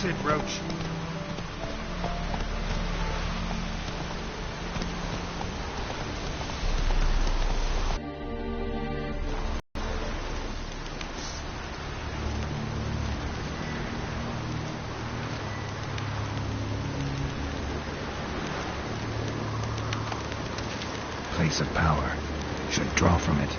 That's it, Roach. Place of power. Should draw from it.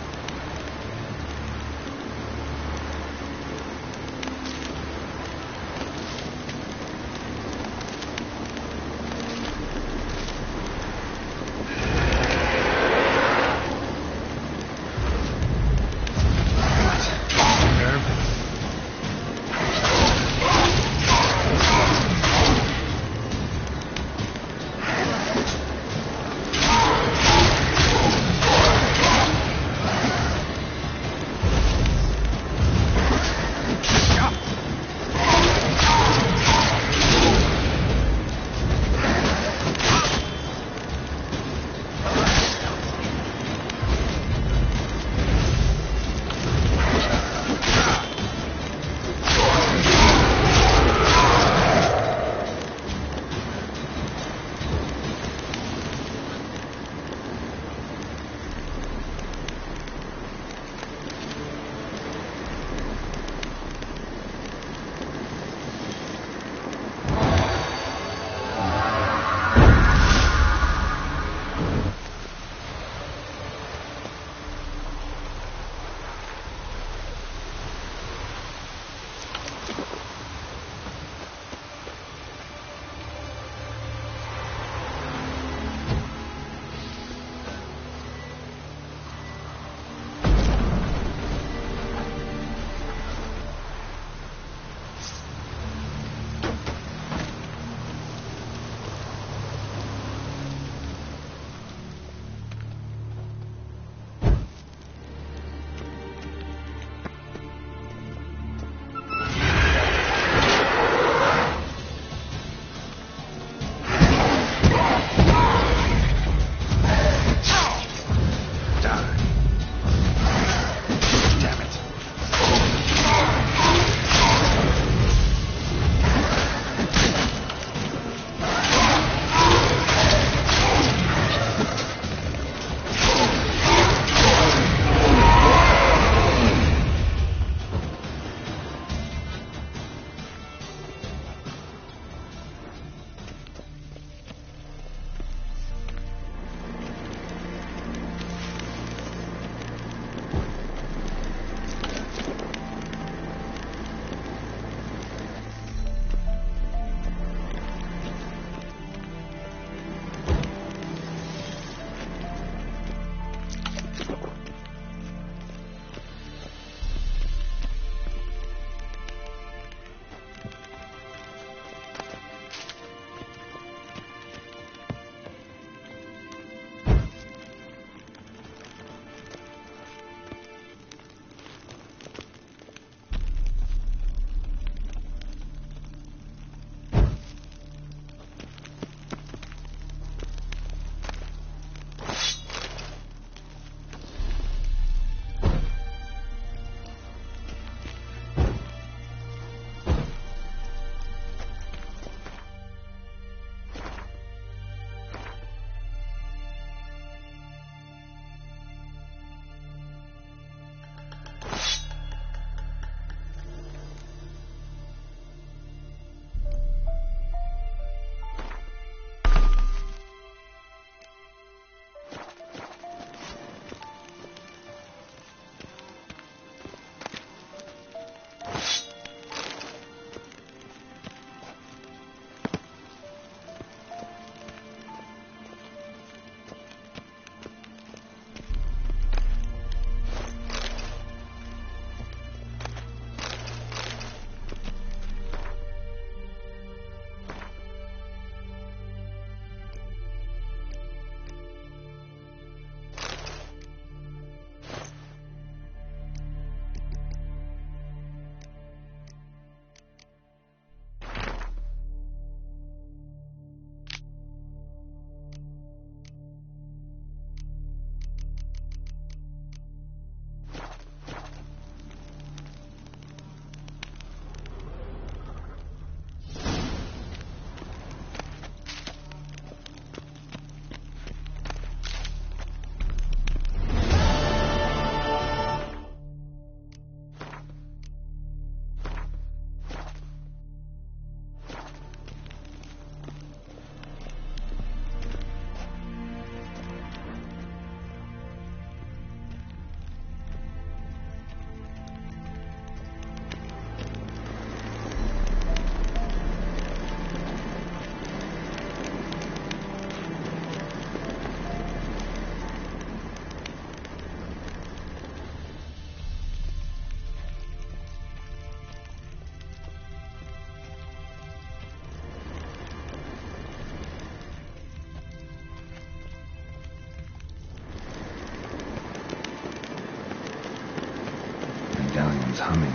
coming.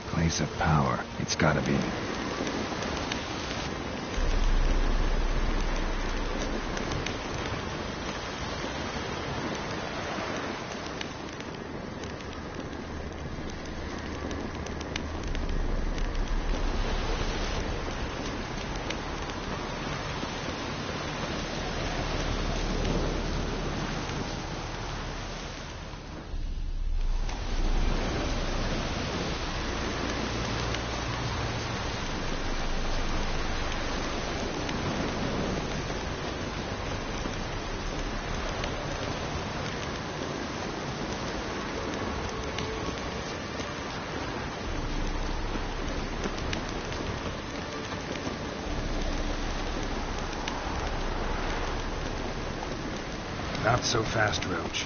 Place of power. It's gotta be. Not so fast, Roach.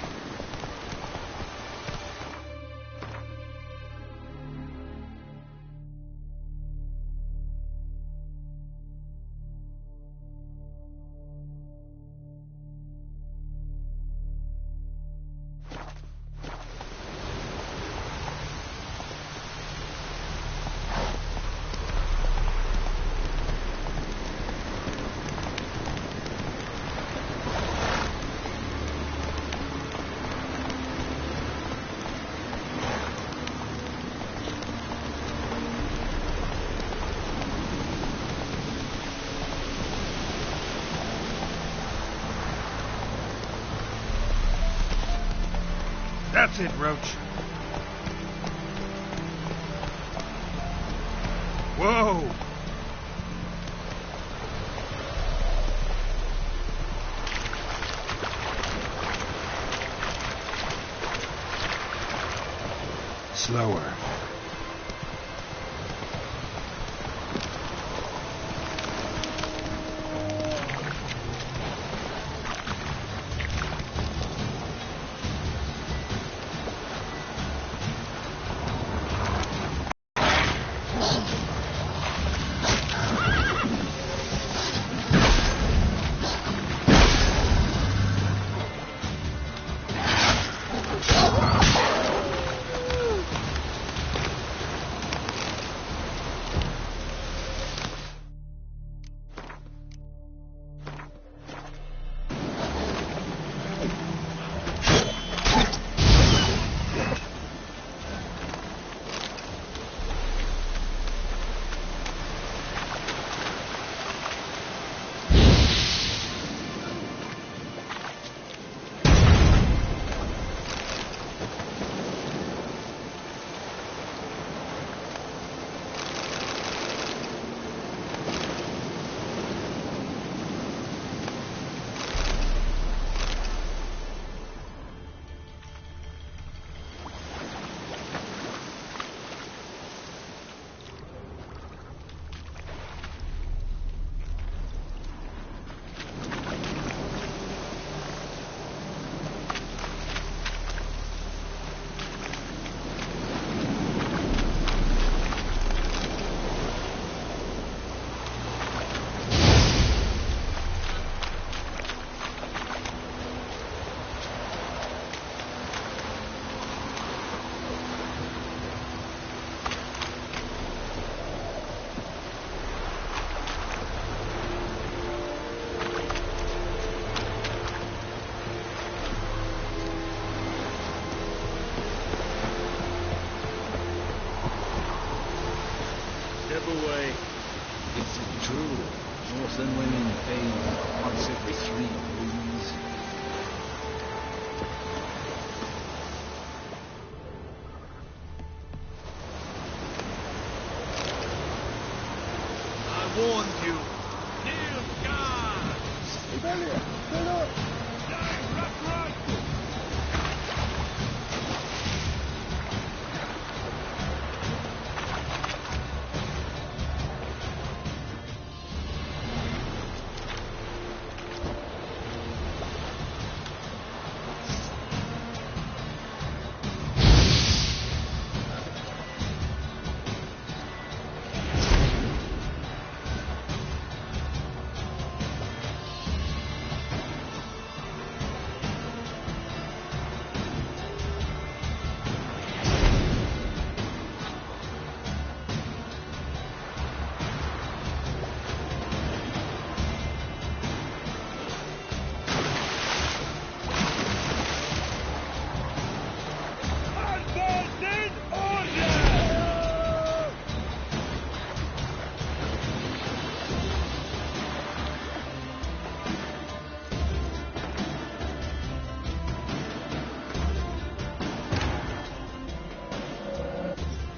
That's it, Roach. Whoa! Slower. Away. Is it true? Northern women bathe once every 3 moons. I warned you. Kneel guard! Rebellion! Stand up! Run!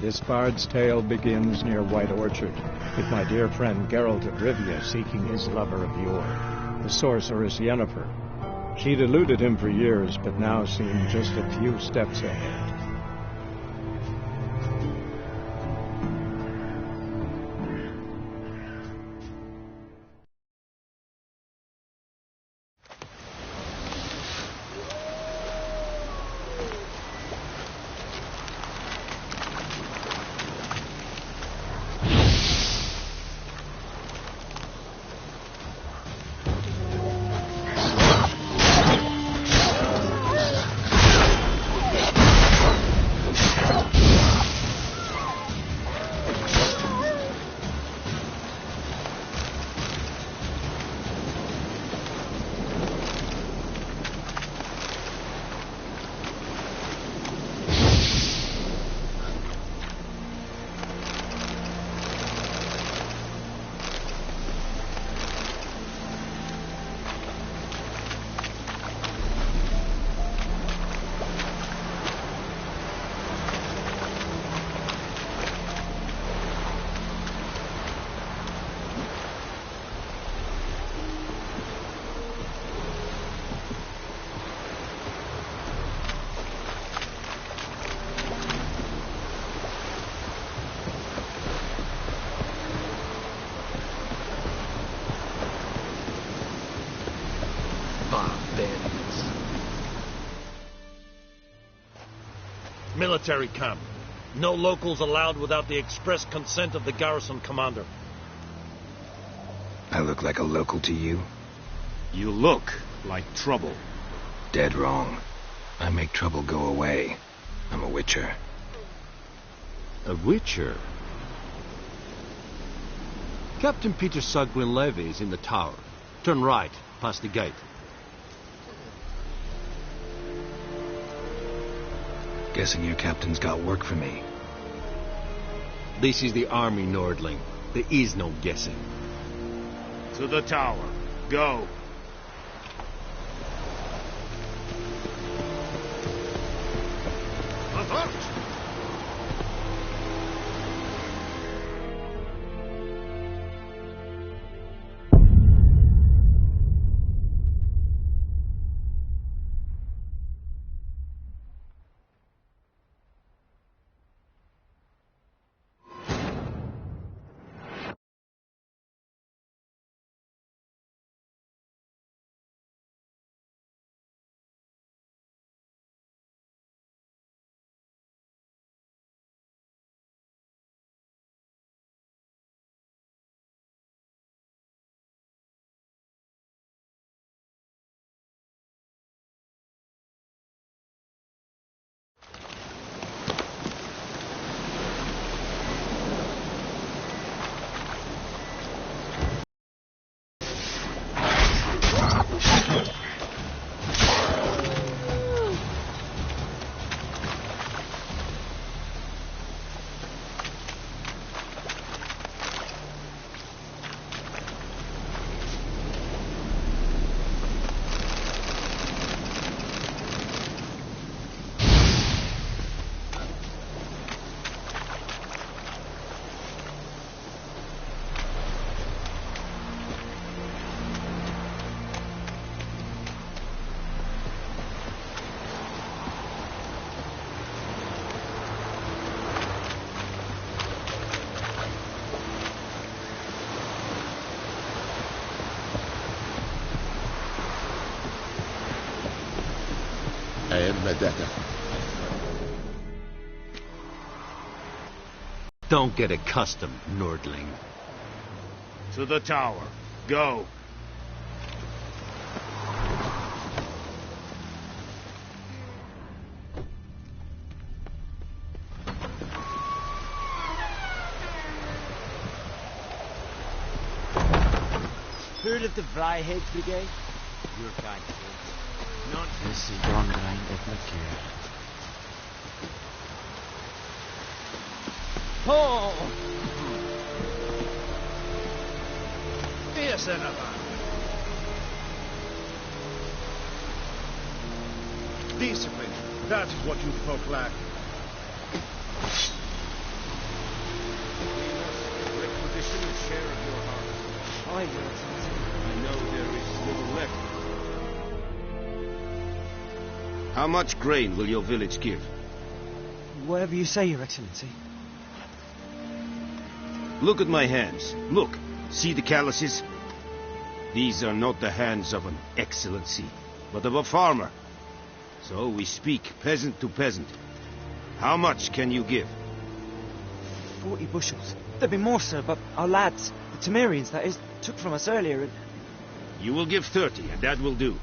This bard's tale begins near White Orchard, with my dear friend Geralt of Rivia seeking his lover of yore, the sorceress Yennefer. She'd eluded him for years, but now seemed just a few steps ahead. Military camp. No locals allowed without the express consent of the garrison commander. I look like a local to you? You look like trouble. Dead wrong. I make trouble go away. I'm a witcher. A witcher? Captain Peter Sagwin Levy is in the tower. Turn right, past the gate. Guessing your captain's got work for me. This is the army, Nordling. There is no guessing. To the tower. Go. Don't get accustomed, Nordling. To the tower. Go. Heard of the Vryheid Brigade? Your kind of folks. Not This is Don Grind at Mercure. Oh! Fierce enough. Discipline. That is what you folk lack. either, Excellency. I know there is little left. How much grain will your village give? Whatever you say, Your Excellency. Look at my hands. Look. See the calluses? These are not the hands of an excellency, but of a farmer. So we speak peasant to peasant. How much can you give? 40 bushels. There'd be more, sir, but our lads, the Temerians, that is, took from us earlier and... You will give 30, and that will do.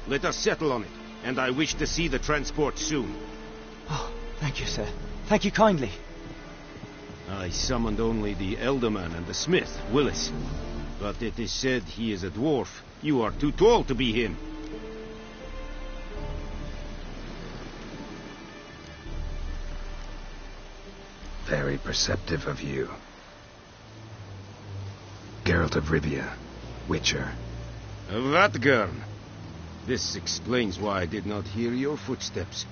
Let us settle on it, and I wish to see the transport soon. Oh, thank you, sir. Thank you kindly. I summoned only the elderman and the smith, Willis. But it is said he is a dwarf. You are too tall to be him. Very perceptive of you. Geralt of Rivia, Witcher. Vatgern. This explains why I did not hear your footsteps.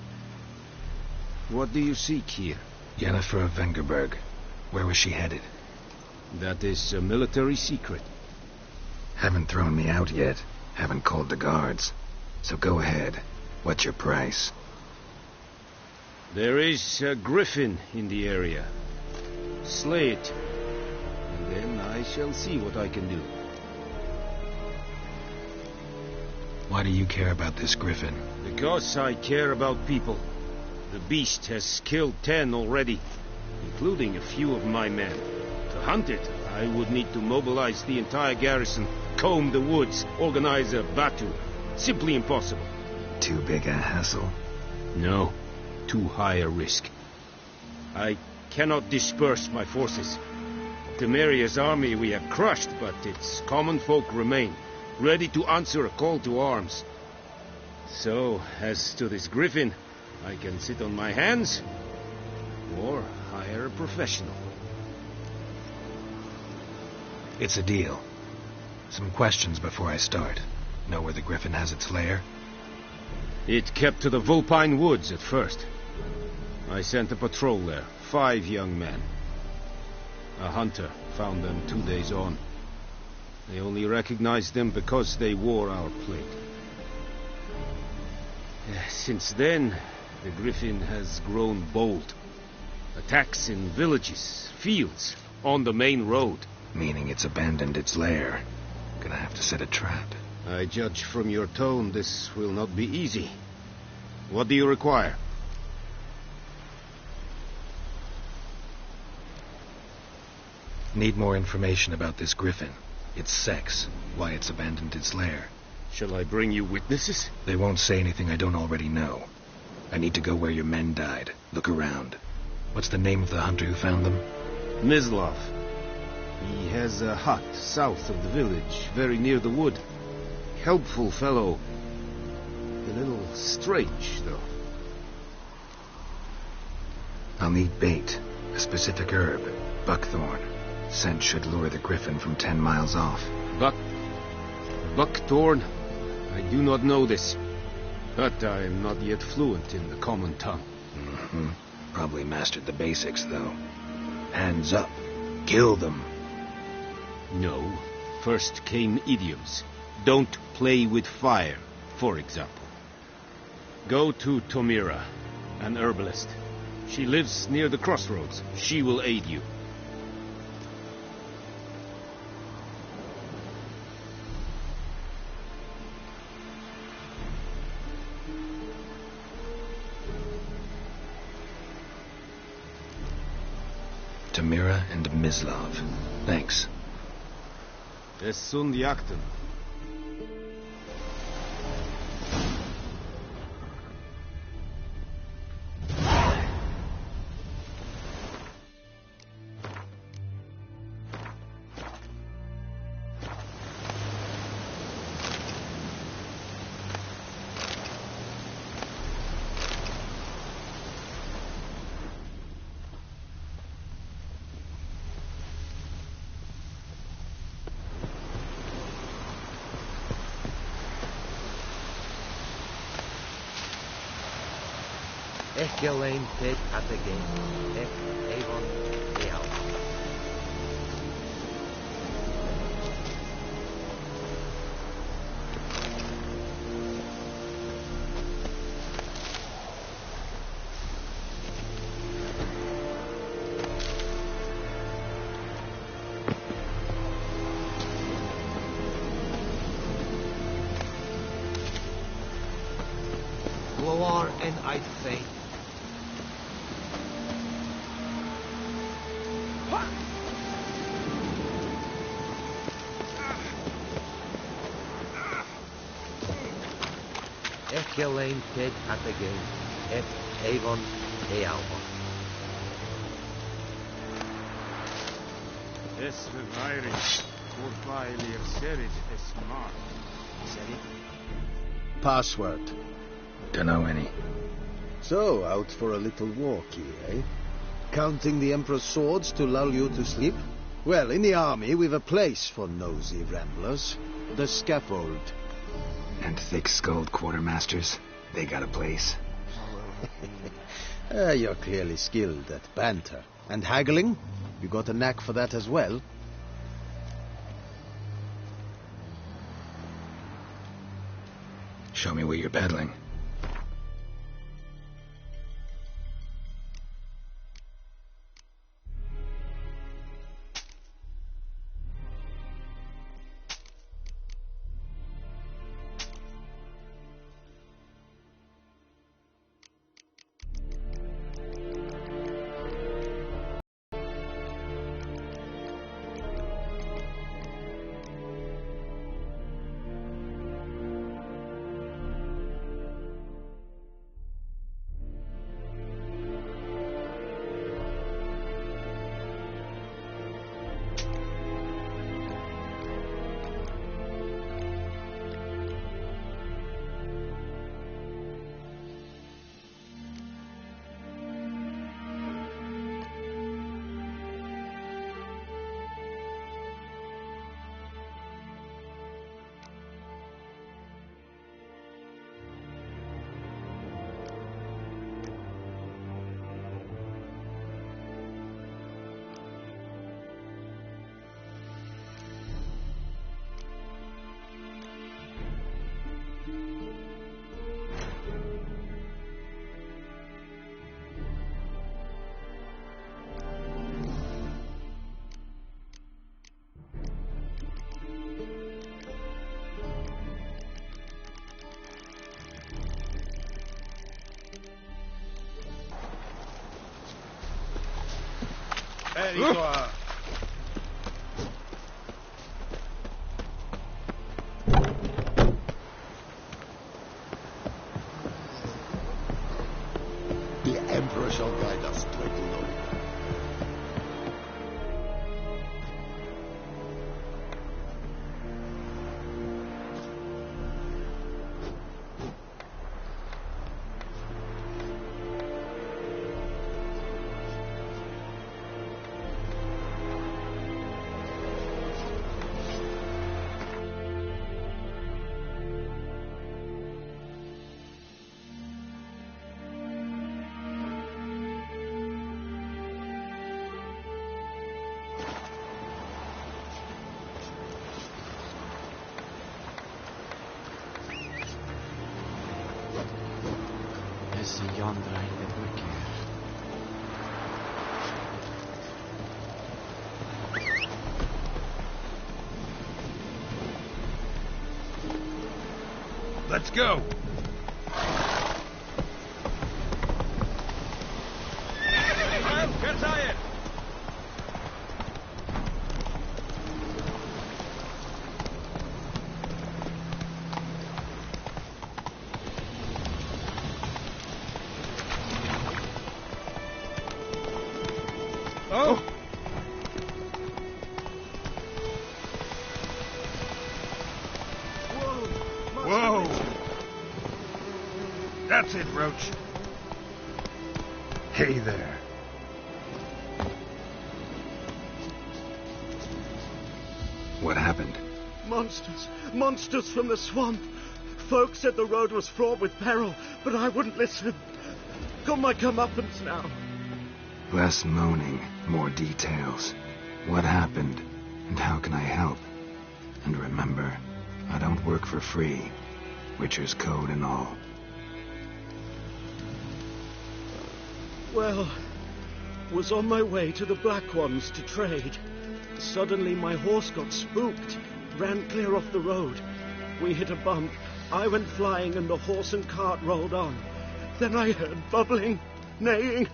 What do you seek here? Yennefer of Vengerberg. Where was she headed? That is a military secret. Haven't thrown me out yet. Haven't called the guards. So go ahead. What's your price? There is a griffin in the area. Slay it. And then I shall see what I can do. Why do you care about this griffin? Because I care about people. The beast has killed 10 already, including a few of my men. To hunt it, I would need to mobilize the entire garrison, comb the woods, organize a batu. Simply impossible. Too big a hassle? No. Too high a risk. I cannot disperse my forces. Temeria's army we have crushed, but its common folk remain, ready to answer a call to arms. So, as to this griffin, I can sit on my hands, or hire a professional. It's a deal. Some questions before I start. Know where the griffin has its lair? It kept to the Vulpine Woods at first. I sent a patrol there, 5 young men. A hunter found them 2 days on. They only recognized them because they wore our plate. Since then, the griffin has grown bold. Attacks in villages, fields, on the main road. Meaning it's abandoned its lair. Gonna have to set a trap. I judge from your tone this will not be easy. What do you require? Need more information about this griffin. Its sex, why it's abandoned its lair. Shall I bring you witnesses? They won't say anything I don't already know. I need to go where your men died. Look around. What's the name of the hunter who found them? Mislav. He has a hut south of the village, very near the wood. Helpful fellow. A little strange, though. I'll need bait. A specific herb. Buckthorn. Scent should lure the griffin from 10 miles off. Buckthorn? I do not know this. But I am not yet fluent in the common tongue. Mm-hmm. Probably mastered the basics, though. Hands up. Kill them. No. First came idioms. Don't play with fire, for example. Go to Tomira, an herbalist. She lives near the crossroads. She will aid you. Tamira and Mislav. Thanks. Es sunt jakten. Echelain pit at the game. Ech Avon Real. Moar and I faint. Echelain Ted Atagain, et Avon Ealma. Es verweirig, voorbij serid es maar. Password. Don't know any. So, out for a little walkie, eh? Counting the Emperor's swords to lull you to sleep? Well, in the army, we've a place for nosy ramblers. The scaffold. And thick-skulled quartermasters, they got a place. You're clearly skilled at banter. And haggling? You got a knack for that as well? Show me what you're peddling. The Emperor shall guide us to a glory. Let's go! Oh! Whoa! That's it, Roach. Hey there. What happened? Monsters. Monsters from the swamp. Folk said the road was fraught with peril, but I wouldn't listen. Got my comeuppance now. Less moaning, more details. What happened, and how can I help? And remember, I don't work for free. Witcher's code and all. Well, was on my way to the Black Ones to trade. Suddenly my horse got spooked, ran clear off the road. We hit a bump, I went flying and the horse and cart rolled on. Then I heard bubbling, neighing,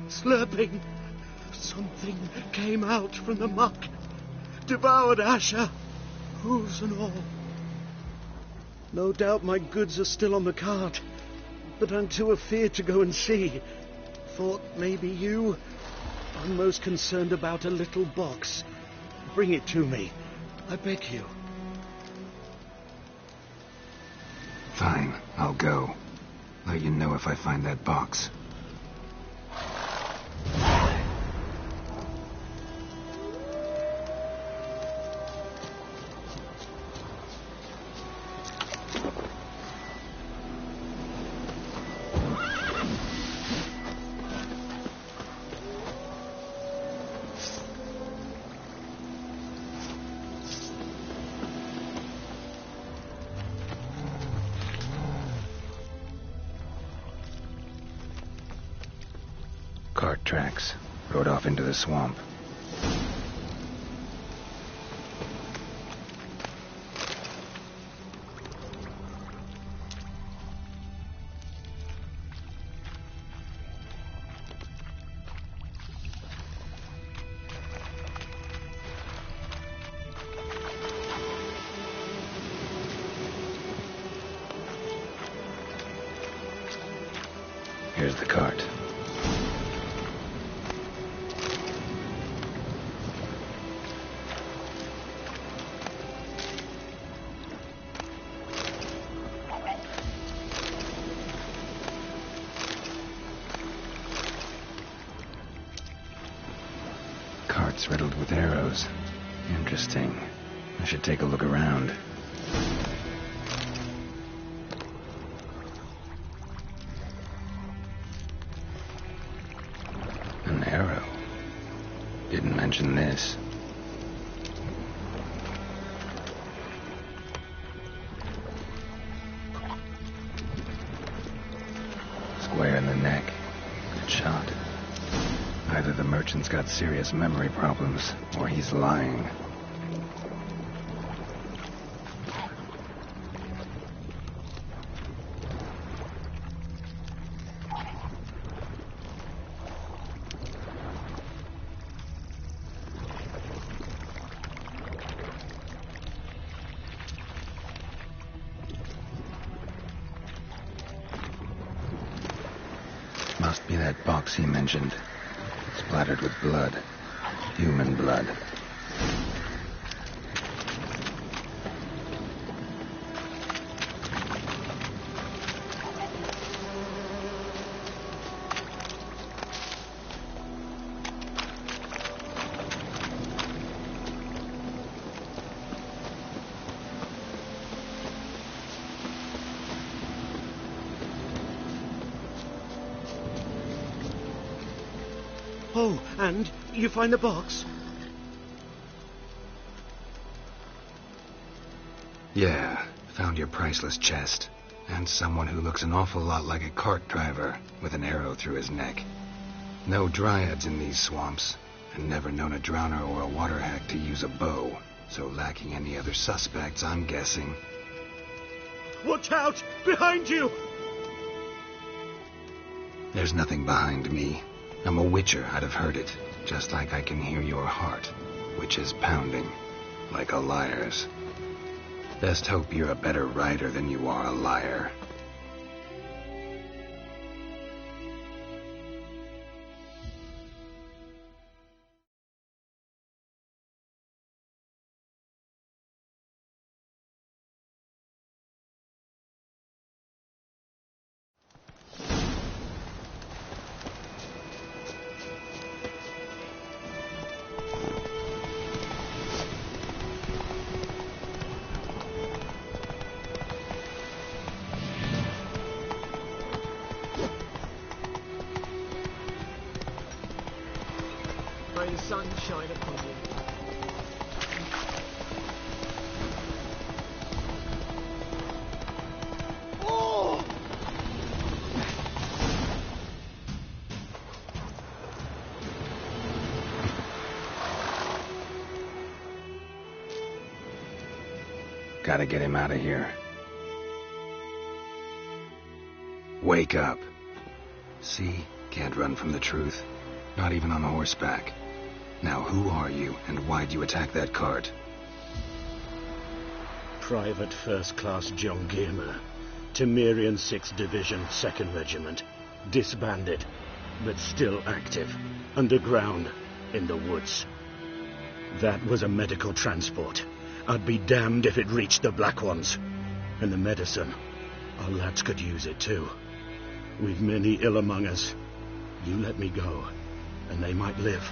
slurping. Something came out from the muck, devoured Asher, hooves and all. No doubt my goods are still on the cart, but I'm too afeard to go and see. Thought maybe you... I'm most concerned about a little box. Bring it to me, I beg you. Fine, I'll go. Let you know if I find that box. Cart tracks. Rode off into the swamp. Here's the cart. Cart's riddled with arrows. Interesting. I should take a look around. An arrow. Didn't mention this. Square in the neck. Good shot. Either the merchant's got serious memory problems, or he's lying. Must be that box he mentioned. Splattered with blood. Human blood. Oh, and you find the box? Yeah, found your priceless chest. And someone who looks an awful lot like a cart driver, with an arrow through his neck. No dryads in these swamps, and never known a drowner or a water hack to use a bow, so lacking any other suspects, I'm guessing. Watch out! Behind you! There's nothing behind me. I'm a witcher, I'd have heard it, just like I can hear your heart, which is pounding, like a liar's. Best hope you're a better rider than you are a liar. May the sun shine upon you. Oh! Gotta get him out of here. Wake up. See? Can't run from the truth. Not even on horseback. Now who are you, and why'd you attack that cart? Private First Class John Giermer, Temerian 6th Division, 2nd Regiment. Disbanded, but still active. Underground, in the woods. That was a medical transport. I'd be damned if it reached the Black Ones. And the medicine, our lads could use it too. We've many ill among us. You let me go, and they might live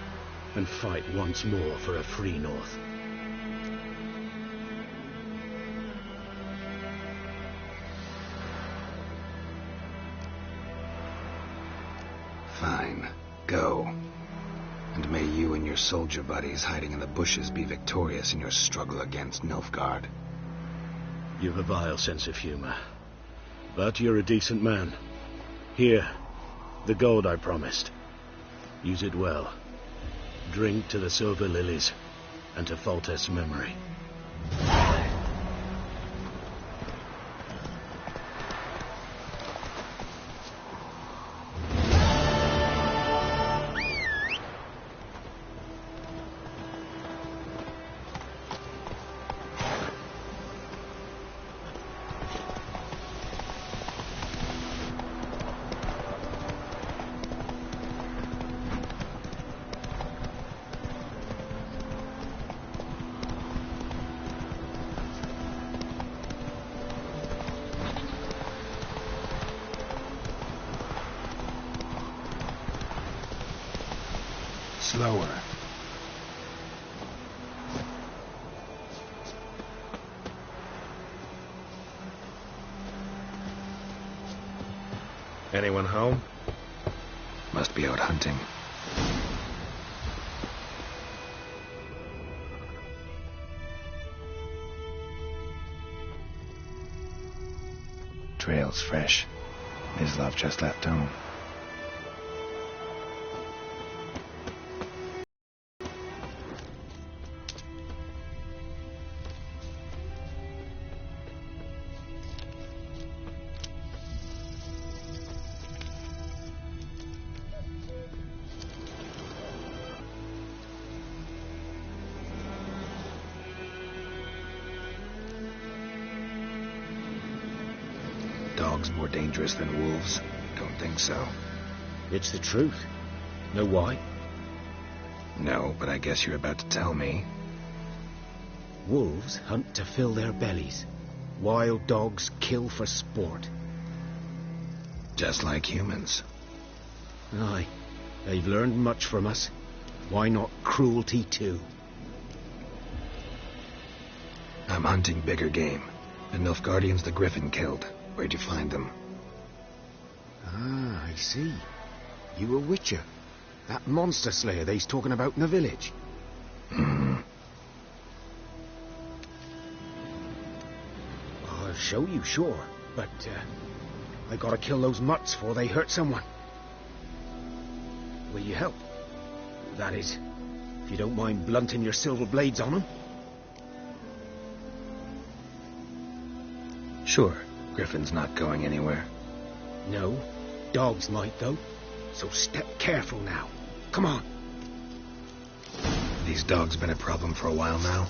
and fight once more for a free North. Fine. Go. And may you and your soldier buddies hiding in the bushes be victorious in your struggle against Nilfgaard. You've a vile sense of humor. But you're a decent man. Here, the gold I promised. Use it well. Drink to the silver lilies, and to Foltest's memory. Slower. Anyone home? Must be out hunting. Trail's fresh. Mislav just left home. Dogs more dangerous than wolves? Don't think so. It's the truth. Know why? No, but I guess you're about to tell me. Wolves hunt to fill their bellies. Wild dogs kill for sport. Just like humans. Aye. They've learned much from us. Why not cruelty too? I'm hunting bigger game. The Nilfgaardians the Griffin killed. Where'd you find them? Ah, I see. You a witcher. That monster slayer they's talking about in the village. I'll show you, sure. But, I gotta kill those mutts before they hurt someone. Will you help? That is, if you don't mind blunting your silver blades on them. Sure. Griffin's not going anywhere. No. Dogs might, though. So step careful now. Come on. These dogs been a problem for a while now?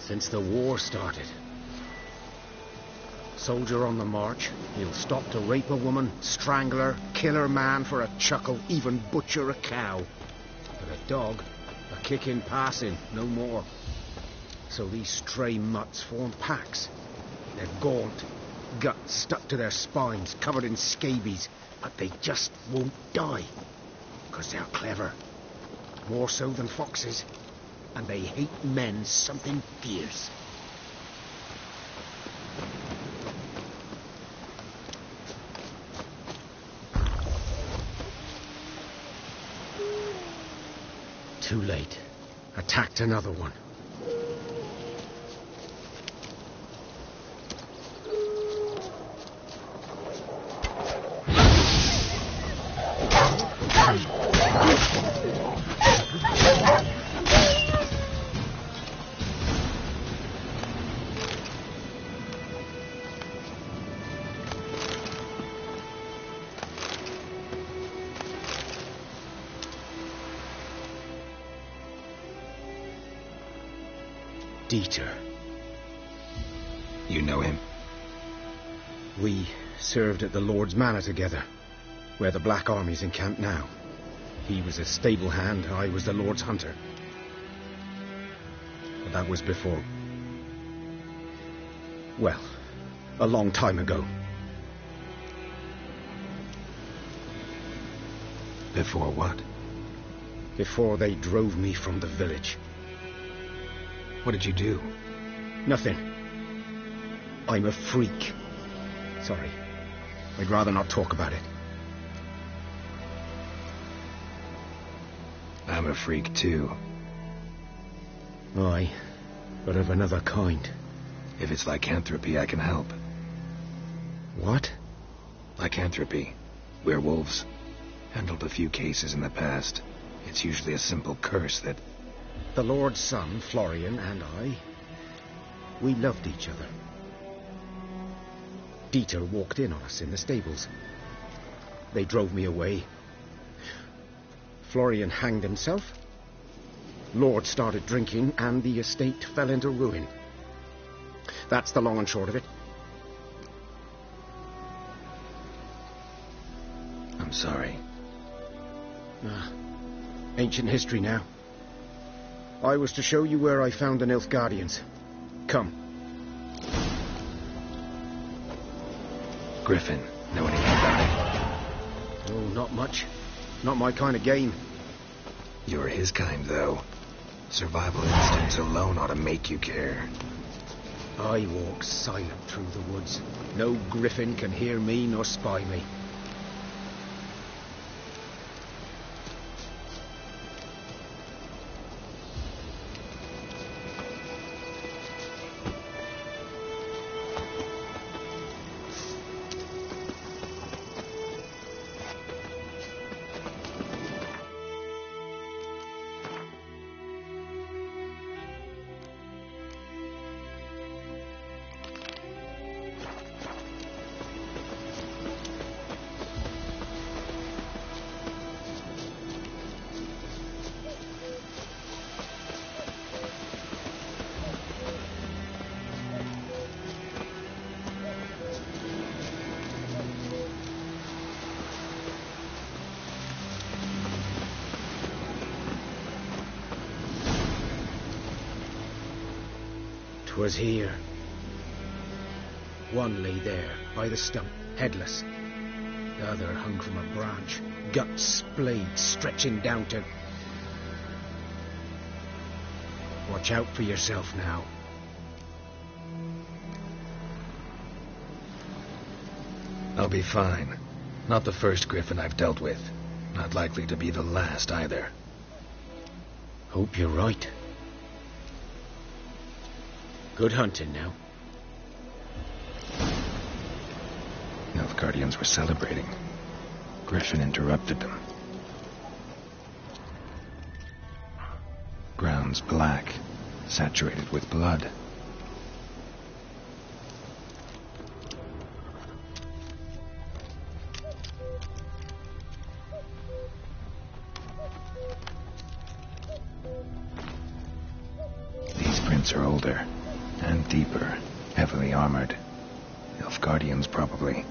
Since the war started. Soldier on the march, he'll stop to rape a woman, strangle her, kill her man for a chuckle, even butcher a cow. But a dog, a kick in passing, no more. So these stray mutts form packs. They're gaunt, guts stuck to their spines, covered in scabies, but they just won't die. Because they're clever. More so than foxes. And they hate men something fierce. Too late. Attacked another one. Dieter. You know him? We served at the Lord's Manor together, where the Black Army's encamped now. He was a stable hand, I was the Lord's hunter. But that was before... well, a long time ago. Before what? Before they drove me from the village. What did you do? Nothing. I'm a freak. Sorry. I'd rather not talk about it. I'm a freak too. Aye, but of another kind. If it's lycanthropy, I can help. What? Lycanthropy. Werewolves. Handled a few cases in the past. It's usually a simple curse that... The Lord's son, Florian, and I, we loved each other. Dieter walked in on us in the stables. They drove me away. Florian hanged himself. Lord started drinking, and the estate fell into ruin. That's the long and short of it. I'm sorry. Ancient history now. I was to show you where I found the Nilfgaardians. Come. Griffin, know anything about it? Oh, not much. Not my kind of game. You're his kind, though. Survival instincts alone ought to make you care. I walk silent through the woods. No griffin can hear me nor spy me. Was here. One lay there, by the stump, headless. The other hung from a branch, guts splayed, stretching down to... Watch out for yourself now. I'll be fine. Not the first griffin I've dealt with. Not likely to be the last, either. Hope you're right. Good hunting now. Nilfgaardians were celebrating. Griffin interrupted them. Ground's black, saturated with blood. These prints are older. And deeper, heavily armored. Nilfgaardians, probably.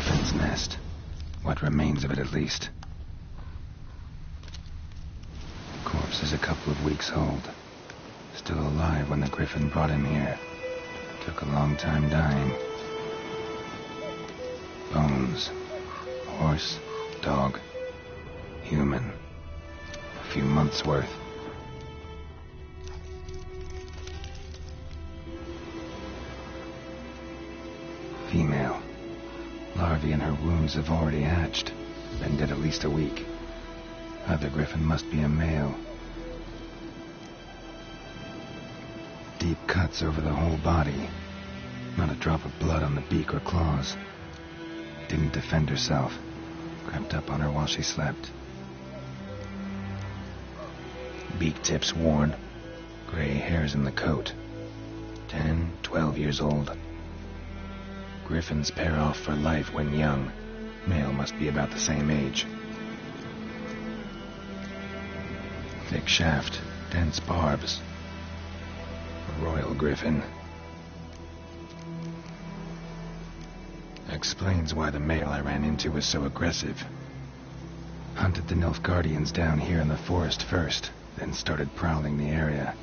Griffin's nest. What remains of it, at least. The corpse is a couple of weeks old. Still alive when the Griffin brought him here. Took a long time dying. Bones. Horse, dog, human. A few months' worth. Female. Larvae in her wounds have already hatched. Been dead at least a week. Other Griffin must be a male. Deep cuts over the whole body. Not a drop of blood on the beak or claws. Didn't defend herself. Crept up on her while she slept. Beak tips worn. Gray hairs in the coat. 10, 12 years old. Griffins pair off for life when young. Male must be about the same age. Thick shaft, dense barbs. A royal griffin. Explains why the male I ran into was so aggressive. Hunted the Nilfgaardians down here in the forest first, then started prowling the area.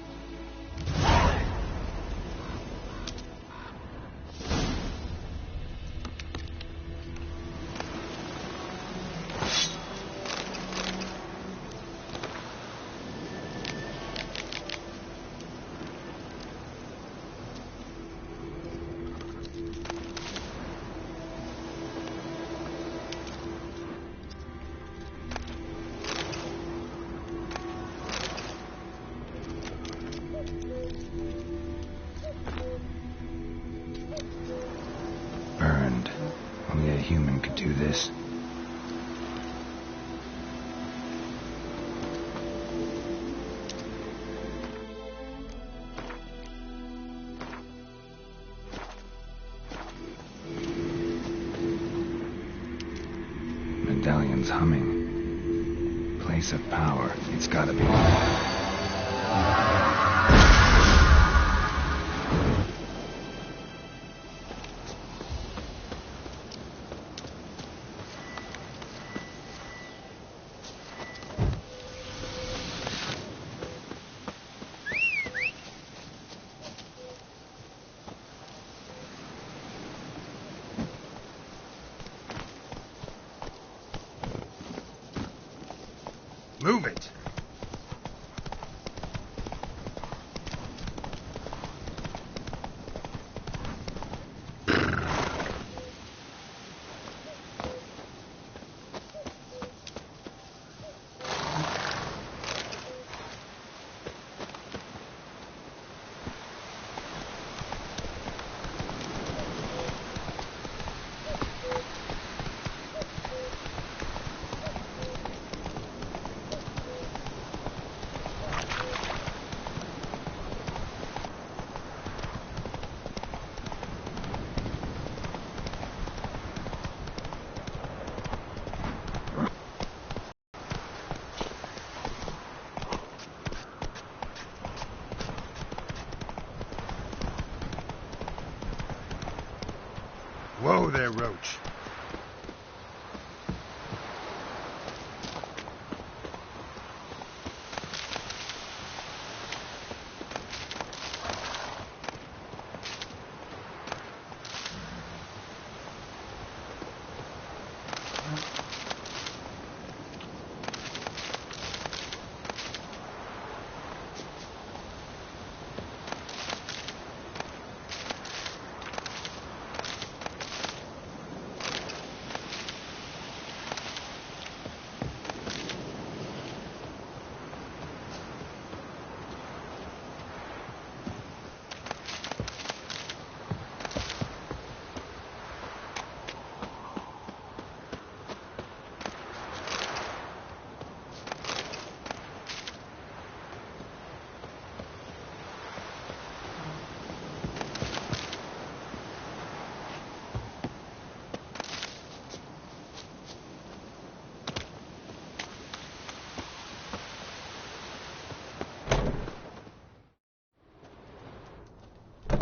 Burned. Only a human could do this. Medallion's humming. Place of power. It's gotta be. Move it! Whoa there, Roach.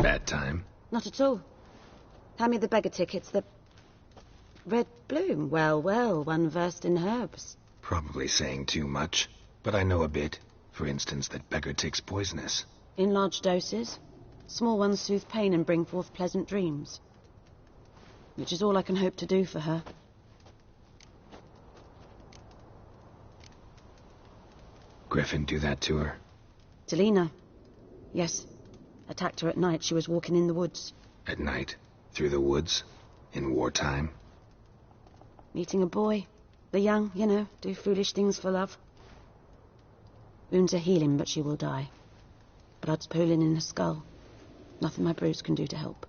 Bad time? Not at all. Hand me the beggar tickets, Red bloom? Well, well, one versed in herbs. Probably saying too much, but I know a bit. For instance, that beggar tick's poisonous. In large doses. Small ones soothe pain and bring forth pleasant dreams. Which is all I can hope to do for her. Griffin do that to her? To Lena. Yes. Attacked her at night. She was walking in the woods. At night? Through the woods? In wartime? Meeting a boy. The young, you know, do foolish things for love. Wounds are healing, but she will die. Blood's pooling in her skull. Nothing my brews can do to help.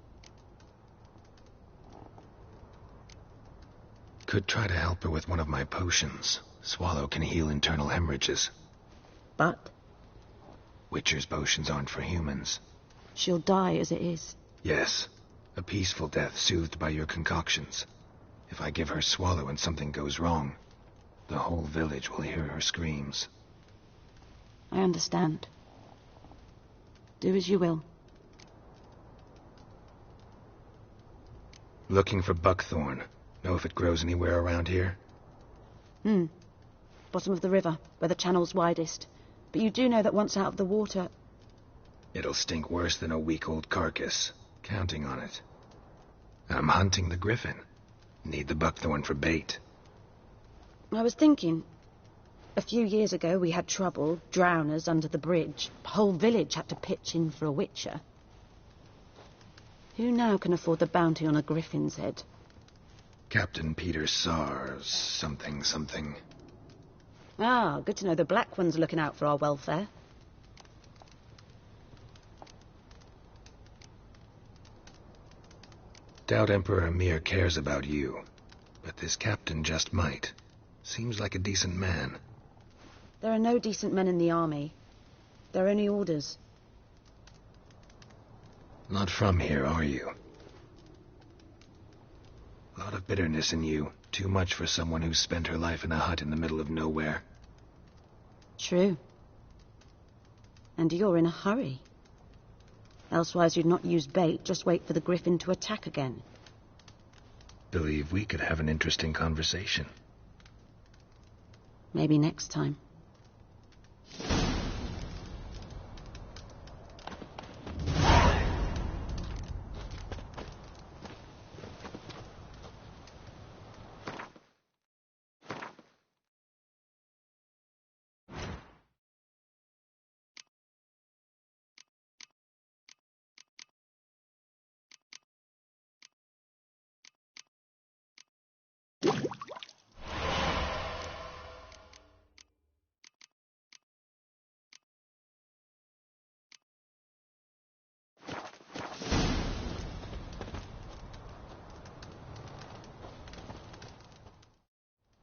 Could try to help her with one of my potions. Swallow can heal internal hemorrhages. But? Witcher's potions aren't for humans. She'll die as it is. Yes. A peaceful death soothed by your concoctions. If I give her Swallow and something goes wrong, the whole village will hear her screams. I understand. Do as you will. Looking for buckthorn. Know if it grows anywhere around here? Bottom of the river, where the channel's widest. But you do know that once out of the water... It'll stink worse than a week-old carcass. Counting on it. I'm hunting the griffin. Need the buckthorn for bait. I was thinking... A few years ago we had trouble, drowners under the bridge. The whole village had to pitch in for a witcher. Who now can afford the bounty on a griffin's head? Captain Peter Sars, something. Ah, good to know the Black One's looking out for our welfare. Doubt Emperor Emir cares about you, but this captain just might. Seems like a decent man. There are no decent men in the army. There are only orders. Not from here, are you? A lot of bitterness in you. Too much for someone who's spent her life in a hut in the middle of nowhere. True. And you're in a hurry. Elsewise you'd not use bait, just wait for the griffin to attack again. Believe we could have an interesting conversation. Maybe next time.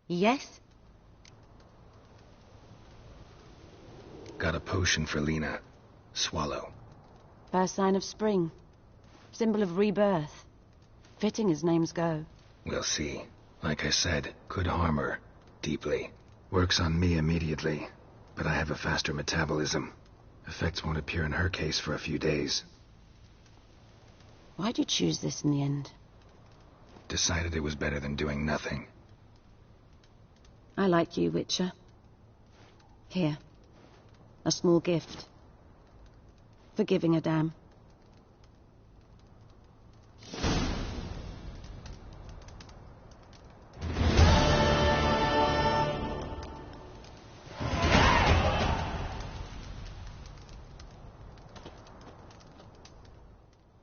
Yes? Got a potion for Lena. Swallow. First sign of spring. Symbol of rebirth. Fitting as names go. We'll see. Like I said, could harm her. Deeply. Works on me immediately. But I have a faster metabolism. Effects won't appear in her case for a few days. Why'd you choose this in the end? Decided it was better than doing nothing. I like you, Witcher. Here. A small gift. For giving a damn.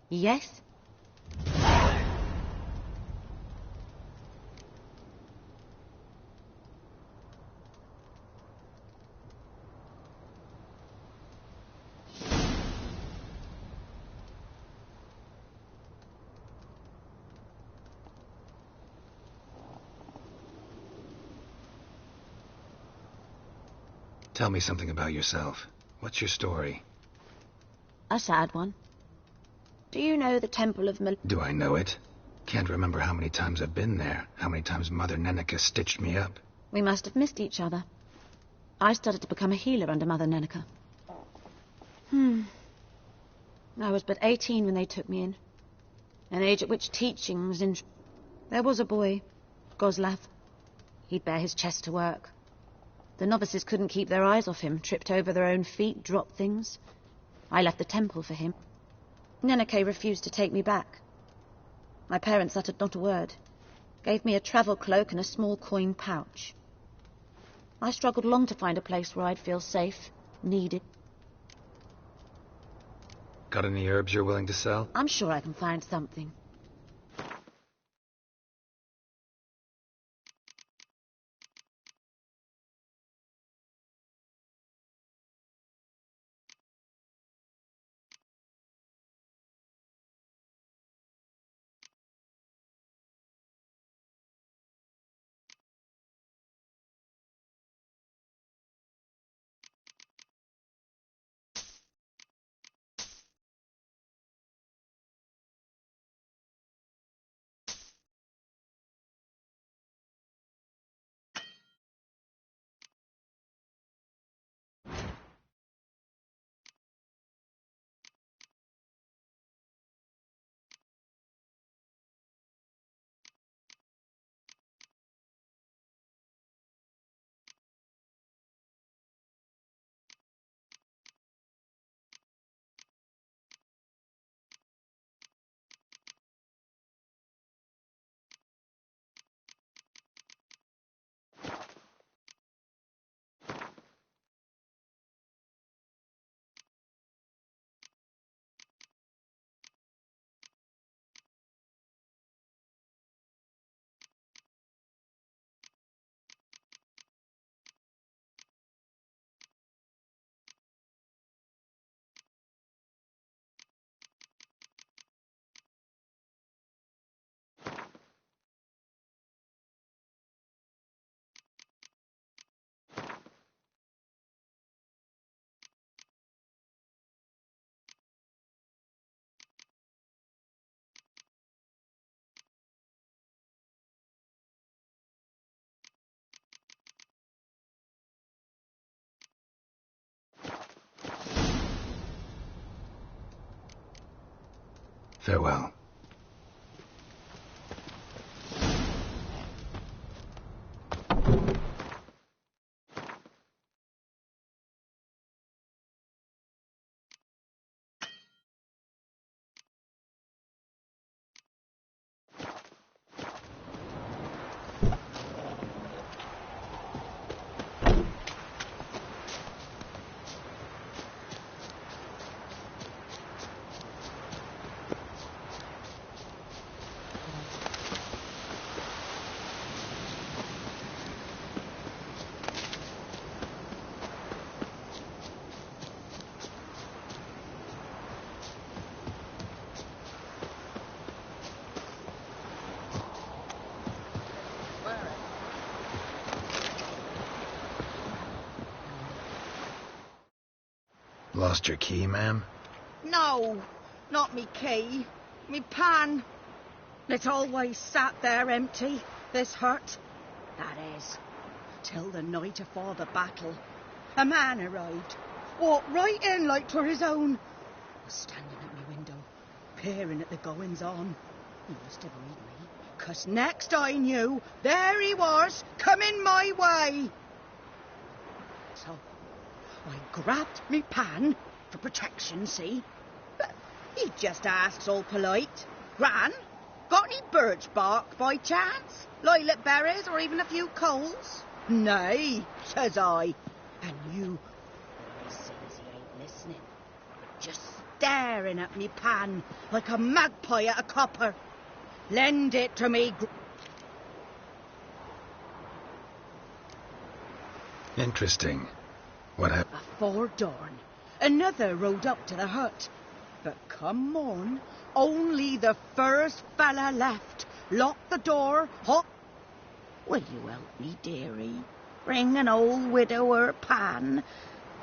Yes? Tell me something about yourself. What's your story? A sad one. Do you know the Temple of Do I know it? Can't remember how many times I've been there, how many times Mother Neneka stitched me up. We must have missed each other. I started to become a healer under Mother Neneka. I was but 18 when they took me in. An age at which teaching was in... There was a boy, Goslav. He'd bare his chest to work. The novices couldn't keep their eyes off him, tripped over their own feet, dropped things. I left the temple for him. Neneke refused to take me back. My parents uttered not a word. Gave me a travel cloak and a small coin pouch. I struggled long to find a place where I'd feel safe, needed. Got any herbs you're willing to sell? I'm sure I can find something. Farewell. Lost your key, ma'am? No, not me key. Me pan. It always sat there empty, this hut. That is, till the night afore the battle. A man arrived, walked right in like 'twere his own. Was standing at me window, peering at the goings-on. He must have read me, 'cause next I knew, there he was, coming my way. So I grabbed me pan, for protection, see? But he just asks all polite, Gran, got any birch bark by chance? Lilac berries or even a few coals? Nay, says I. And you, I sees he ain't listening, just staring at me pan like a magpie at a copper. Lend it to me. Interesting. What happened? Afore dawn, another rode up to the hut. But come morn, only the first fella left. Locked the door, hop. Will you help me, dearie? Bring an old widower pan.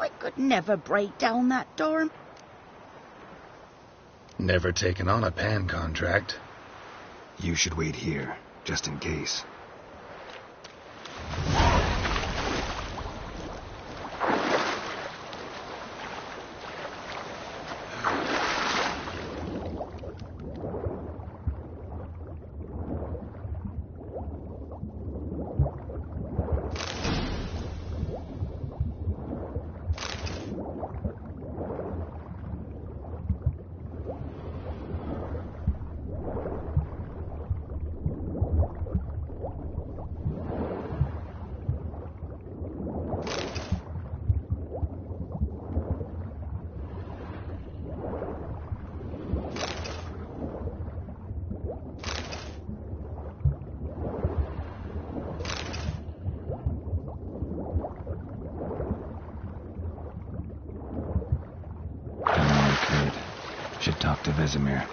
I could never break down that door. Never taken on a pan contract. You should wait here, just in case. Talk to Vesemir.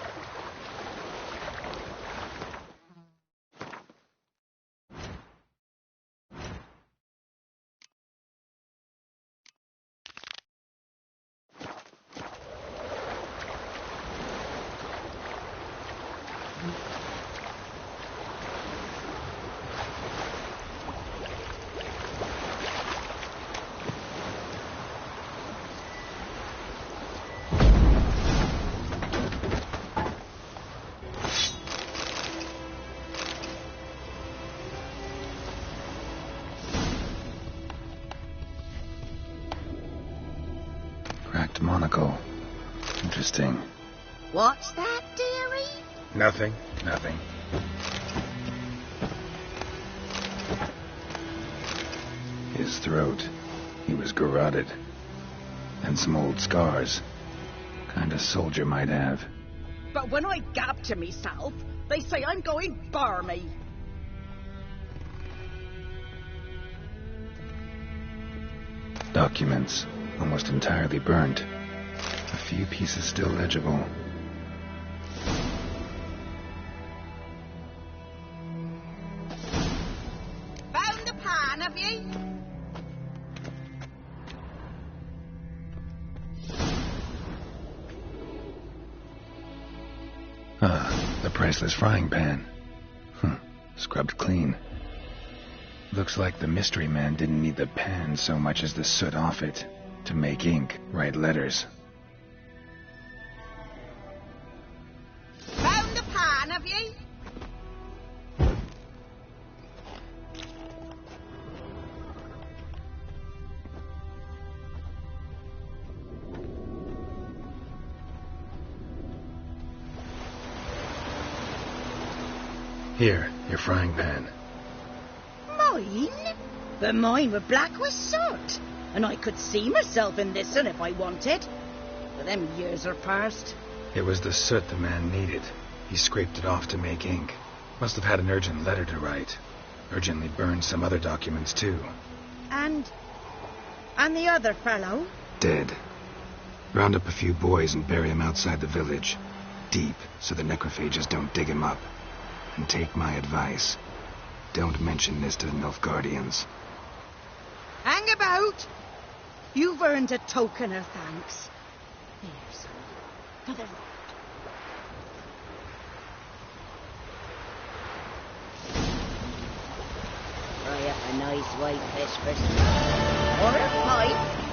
Cracked monocle. Interesting. What's that, dearie? Nothing. His throat. He was garroted. And some old scars. Kind of soldier might have. But when I gab to myself, they say I'm going barmy. Documents. Almost entirely burnt. A few pieces still legible. Found the pan, have you? The priceless frying pan. Scrubbed clean. Looks like the mystery man didn't need the pan so much as the soot off it. To make ink, write letters. Found the pan, have you? Here, your frying pan. Mine? But mine were black with soot. And I could see myself in this one if I wanted. But them years are past. It was the soot the man needed. He scraped it off to make ink. Must have had an urgent letter to write. Urgently burned some other documents, too. And the other fellow? Dead. Round up a few boys and bury him outside the village. Deep, so the necrophages don't dig him up. And take my advice. Don't mention this to the Nilfgaardians. Hang about. You've earned a token of thanks. Here, son. For the road. Fry up a nice white fish for some. Or a pipe.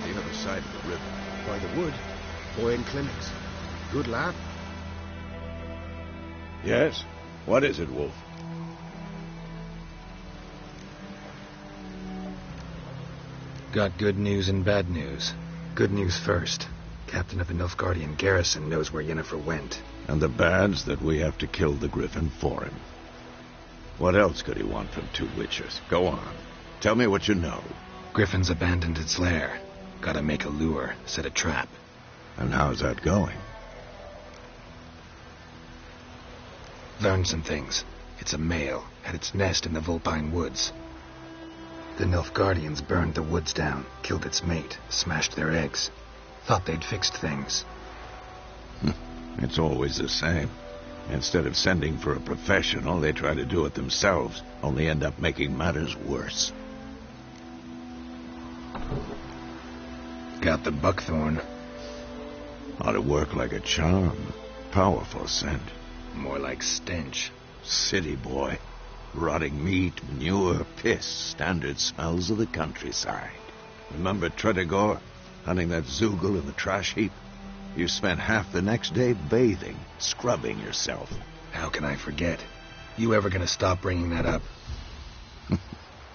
The other side of the river. By the wood. Boy in clinics. Good lad. Yes? What is it, Wolf? Got good news and bad news. Good news first. Captain of the Nilfgaardian garrison knows where Yennefer went. And the bad's that we have to kill the griffin for him. What else could he want from two witchers? Go on. Tell me what you know. Griffin's abandoned its lair. Gotta make a lure, set a trap. And how's that going? Learned some things. It's a male, had its nest in the Vulpine Woods. The Nilfgaardians burned the woods down, killed its mate, smashed their eggs. Thought they'd fixed things. It's always the same. Instead of sending for a professional, they try to do it themselves, only end up making matters worse. got the buckthorn. Ought to work like a charm. Powerful scent. More like stench. City boy. Rotting meat, manure, piss. Standard smells of the countryside. Remember Tretegor? Hunting that Zoogle in the trash heap? You spent half the next day bathing, scrubbing yourself. How can I forget? You ever gonna stop bringing that up?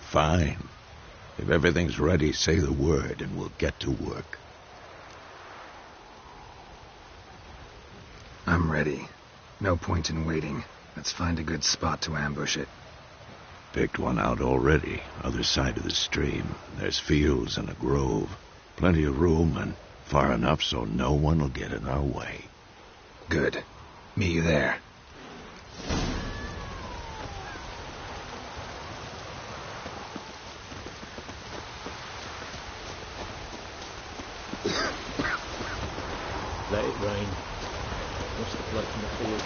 Fine. If everything's ready, say the word and we'll get to work. I'm ready. No point in waiting. Let's find a good spot to ambush it. Picked one out already, other side of the stream. There's fields and a grove. Plenty of room and far enough so no one will get in our way. Good. Meet you there. Let it rain. What's the blood from the fields?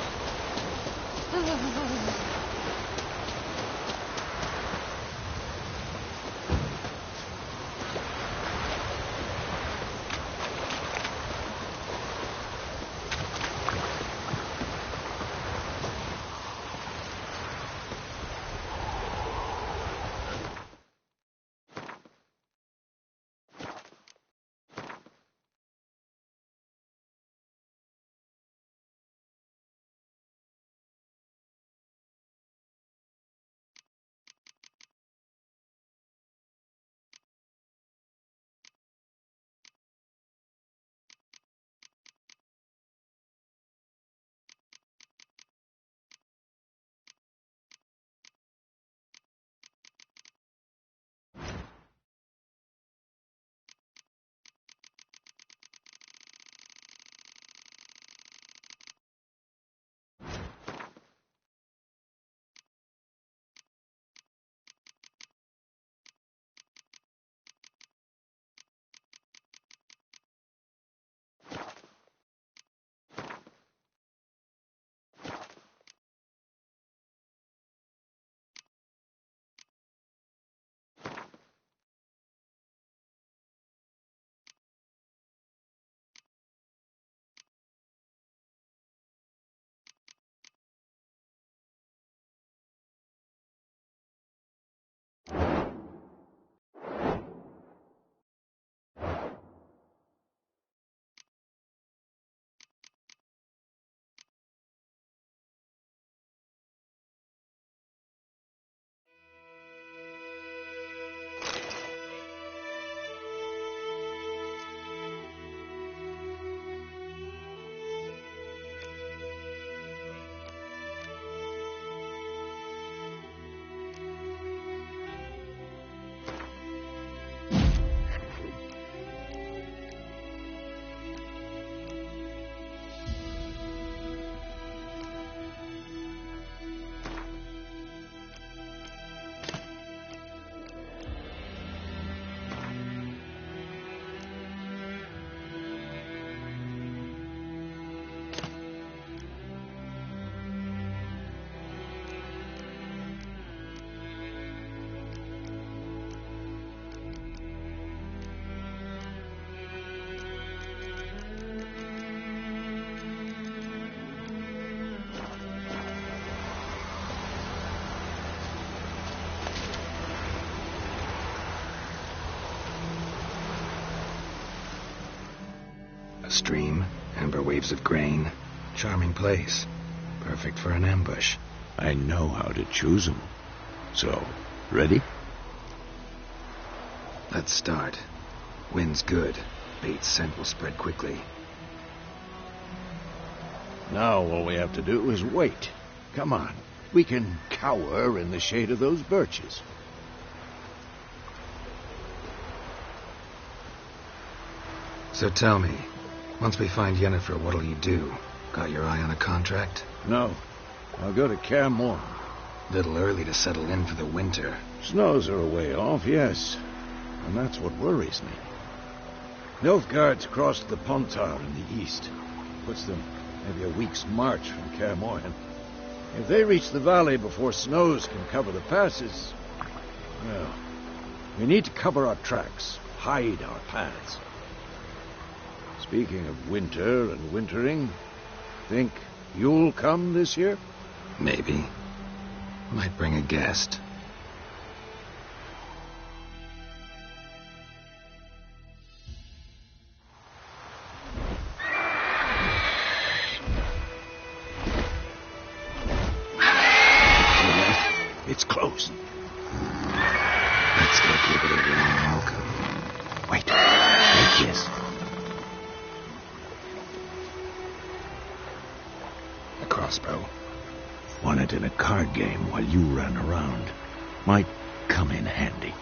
Stream, amber waves of grain. Charming place. Perfect for an ambush. I know how to choose 'em. So, ready? Let's start. Wind's good. Bait's scent will spread quickly. Now all we have to do is wait. Come on. We can cower in the shade of those birches. So tell me, once we find Yennefer, what'll you do? Got your eye on a contract? No. I'll go to Kaer Morhen. Little early to settle in for the winter. Snows are a way off, yes. And that's what worries me. Nilfgaard's crossed the Pontar in the east. Puts them maybe a week's march from Kaer Morhen. If they reach the valley before snows can cover the passes, well, we need to cover our tracks, hide our paths. Speaking of winter and wintering, think you'll come this year? Maybe. Might bring a guest. It's close. Let's go give it a warm welcome. Wait. Take this. A crossbow. Won it in a card game while you ran around. Might come in handy.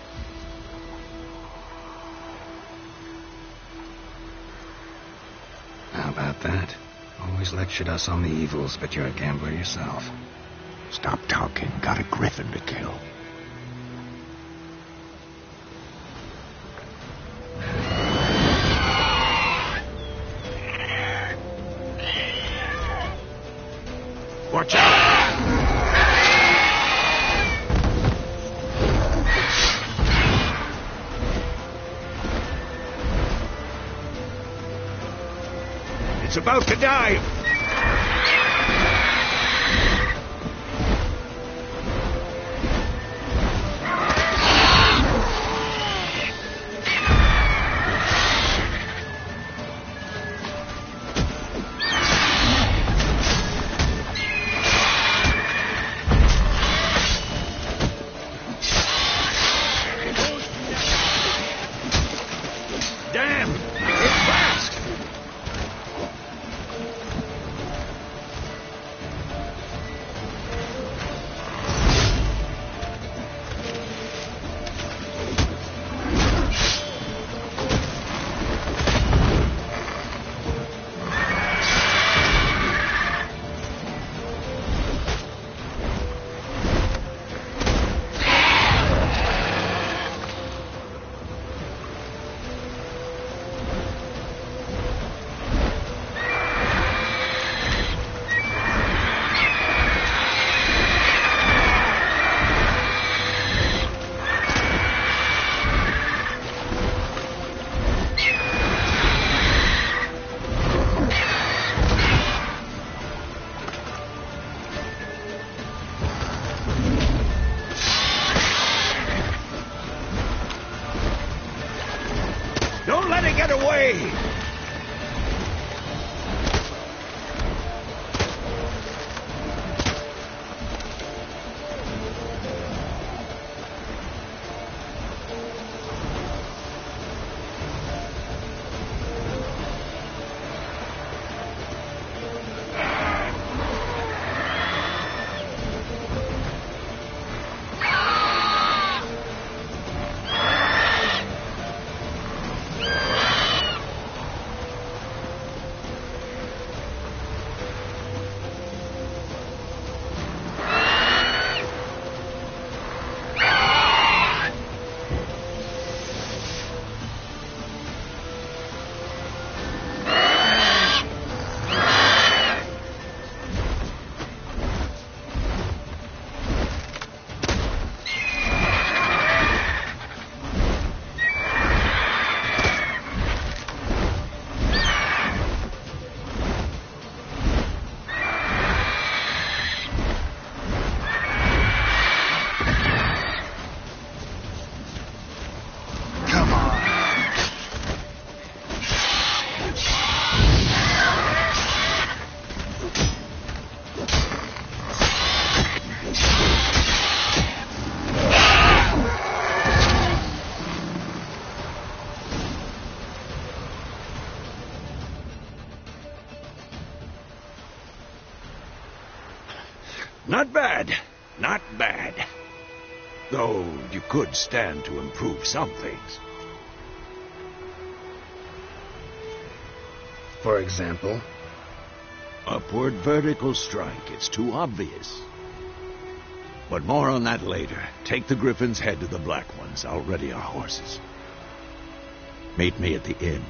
How about that? Always lectured us on the evils, but you're a gambler yourself. Stop talking. Got a griffin to kill. Watch out! It's about to dive! Damn! It's fast! Don't let it get away! Not bad. Not bad. Though you could stand to improve some things. For example? Upward vertical strike. It's too obvious. But more on that later. Take the Griffin's head to the Black Ones. I'll ready our horses. Meet me at the inn.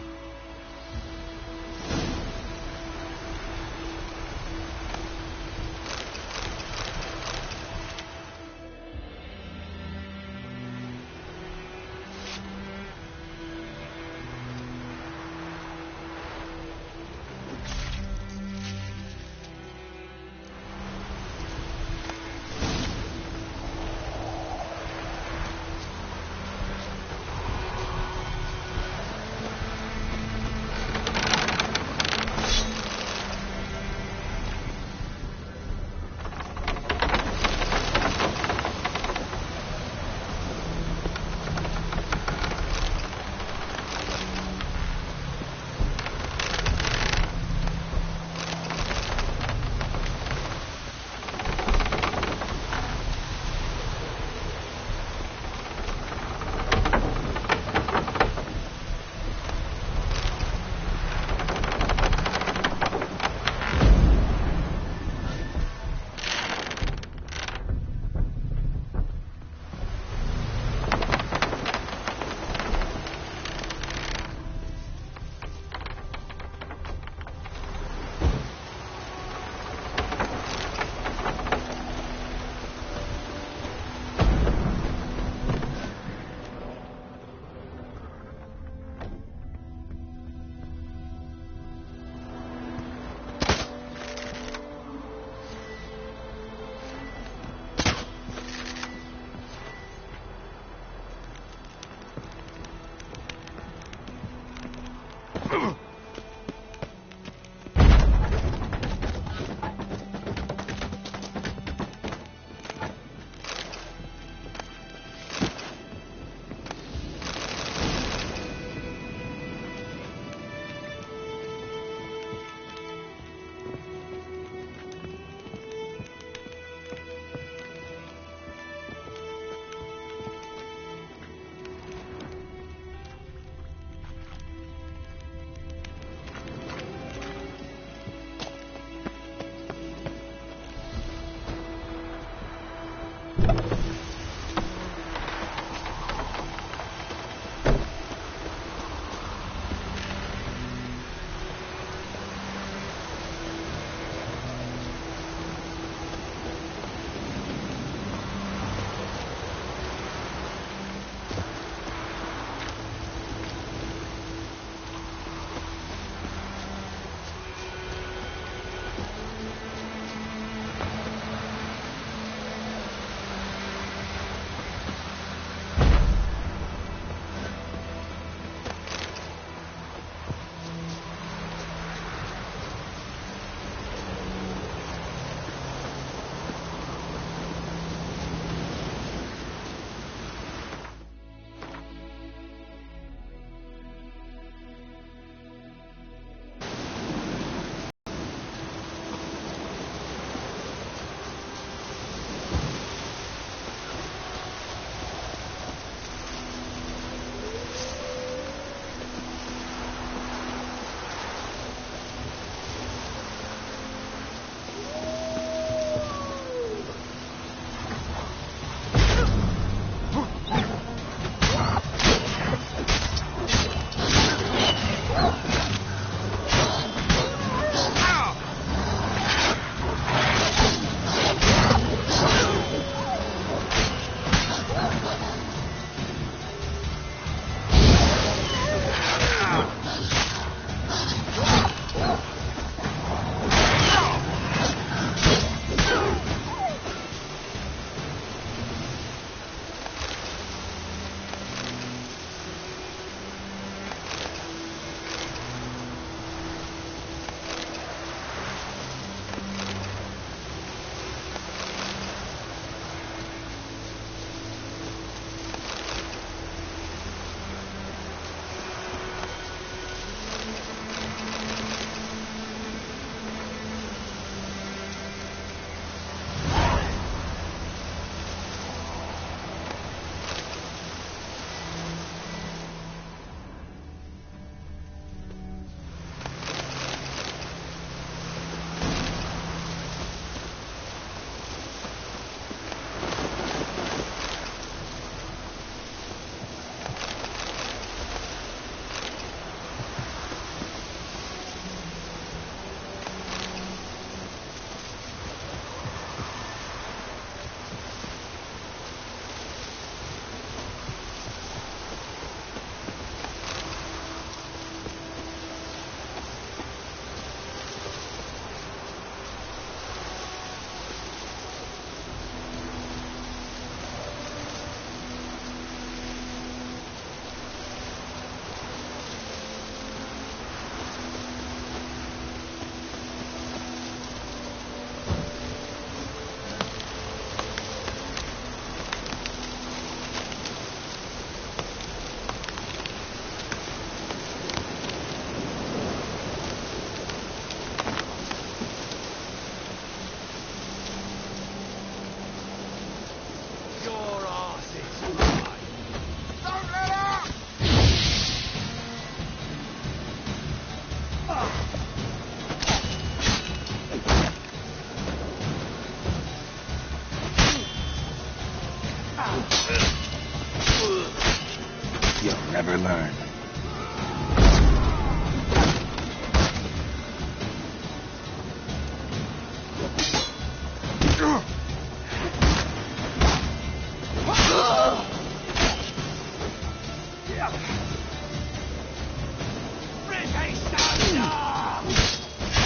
turn.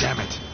Damn it.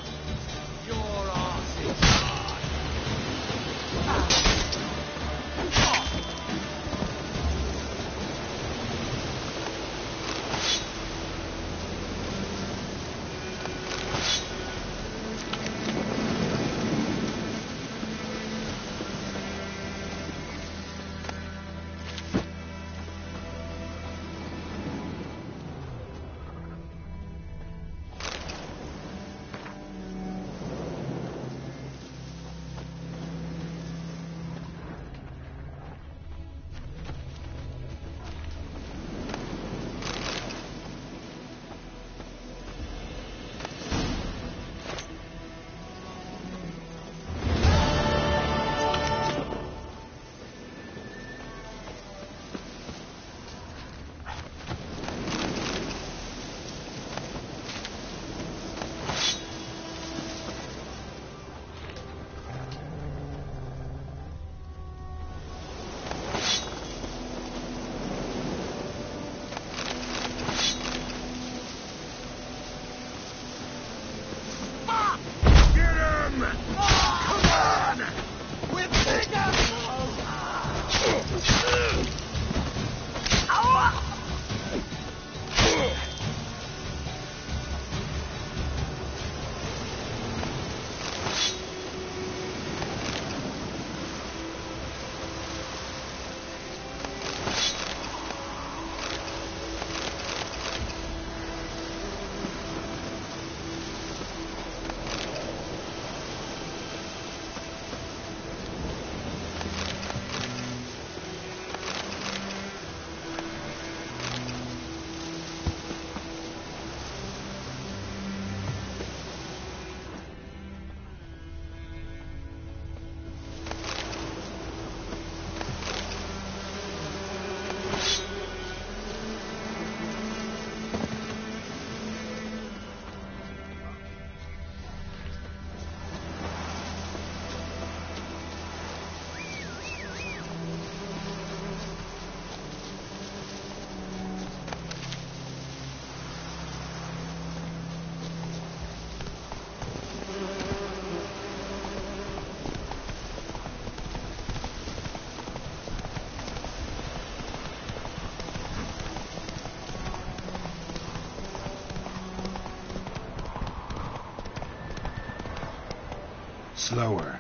Slower.